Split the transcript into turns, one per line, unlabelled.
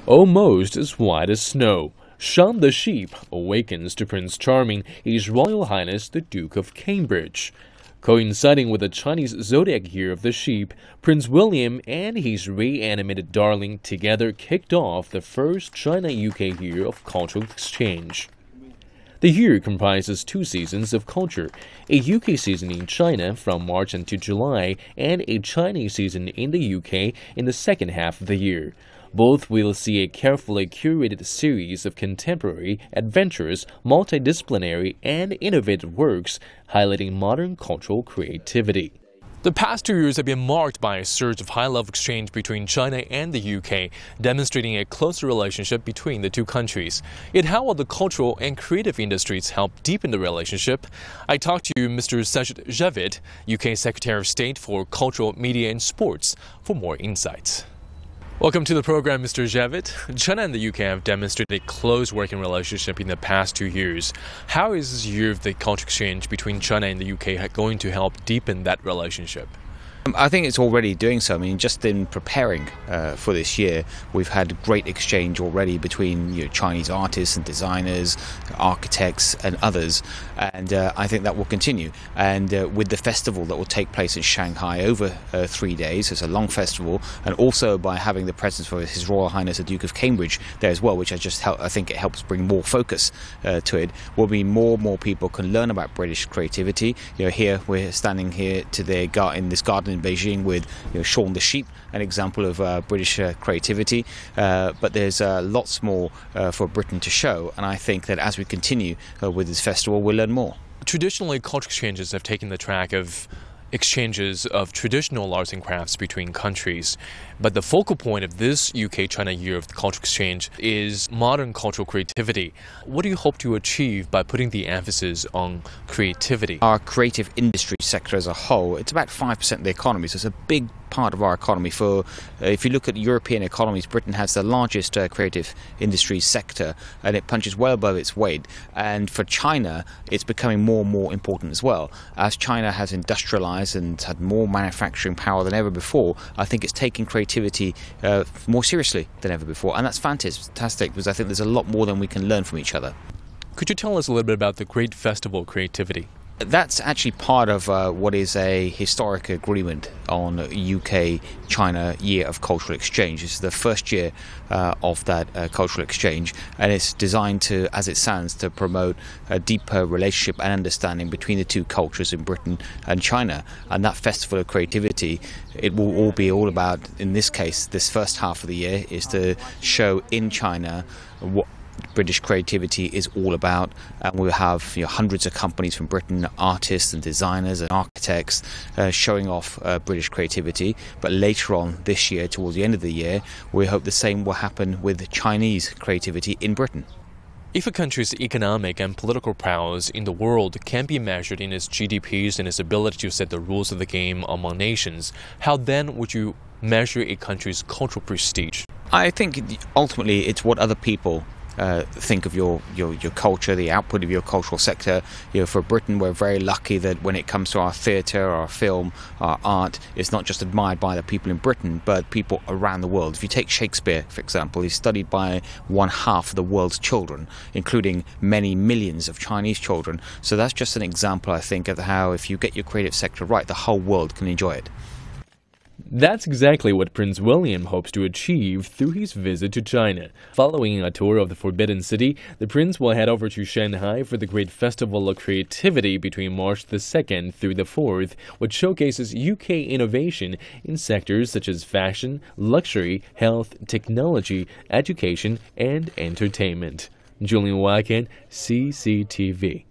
Almost as white as snow, Shaun the Sheep awakens to Prince Charming, His Royal Highness the Duke of Cambridge. Coinciding with the Chinese zodiac year of the sheep, Prince William and his reanimated darling together kicked off the first China-UK year of cultural exchange. The year comprises 2 seasons of culture, a UK season in China from March until July and a Chinese season in the UK in the second half of the year. Both will see a carefully curated series of contemporary, adventurous, multidisciplinary, and innovative works highlighting modern cultural creativity. The past 2 years have been marked by a surge of high-level exchange between China and the UK, demonstrating a closer relationship between the two countries. Yet how will the cultural and creative industries help deepen the relationship? I talked to Mr. Sajid Javid, UK Secretary of State for Cultural, Media and Sports, for more insights. Welcome to the program, Mr. Javid. China and the UK have demonstrated a close working relationship in the past 2 years. How is this year of the cultural exchange between China and the UK going to help deepen that relationship?
I think it's already doing so. I mean, just in preparing for this year, we've had great exchange already between Chinese artists and designers, architects and others, and I think that will continue. And with the festival that will take place in Shanghai over 3 days, it's a long festival, and also by having the presence of His Royal Highness the Duke of Cambridge there as well, which I think it helps bring more focus to it, will be more people can learn about British creativity. Here we're standing here today in this garden in Beijing with Shaun the Sheep, an example of British creativity, but there's lots more for Britain to show, and I think that as we continue with this festival we'll learn more.
Traditionally, cultural exchanges have taken the track of exchanges of traditional arts and crafts between countries. But the focal point of this UK-China year of the cultural exchange is modern cultural creativity. What do you hope to achieve by putting the emphasis on creativity?
Our creative industry sector as a whole, it's about 5% of the economy, so it's a big part of our economy. If you look at European economies, Britain has the largest creative industry sector, and it punches well above its weight. And for China, it's becoming more and more important as well. As China has industrialized and had more manufacturing power than ever before, I think it's taking creativity more seriously than ever before, and that's fantastic because I think there's a lot more than we can learn from each other.
Could you tell us a little bit about the Great Festival of Creativity?
That's actually part of what is a historic agreement on UK-China Year of Cultural Exchange. It's the first year of that cultural exchange, and it's designed to, as it sounds, to promote a deeper relationship and understanding between the two cultures in Britain and China. And that Festival of Creativity, it will all be all about, in this case, this first half of the year, is to show in China what British creativity is all about, and we'll have hundreds of companies from Britain, artists and designers and architects showing off British creativity. But later on this year, towards the end of the year, we hope the same will happen with Chinese creativity in Britain.
If a country's economic and political prowess in the world can be measured in its GDPs and its ability to set the rules of the game among nations, how then would you measure a country's cultural prestige?
I think ultimately it's what other people think of your culture, the output of your cultural sector. For Britain, we're very lucky that when it comes to our theatre, our film, our art, it's not just admired by the people in Britain, but people around the world. If you take Shakespeare, for example, he's studied by 1/2 of the world's children, including many millions of Chinese children. So that's just an example, I think, of how if you get your creative sector right, the whole world can enjoy it.
That's exactly what Prince William hopes to achieve through his visit to China. Following a tour of the Forbidden City, the Prince will head over to Shanghai for the Great Festival of Creativity between March the 2nd through the 4th, which showcases UK innovation in sectors such as fashion, luxury, health, technology, education, and entertainment. Julian Wacken, CCTV.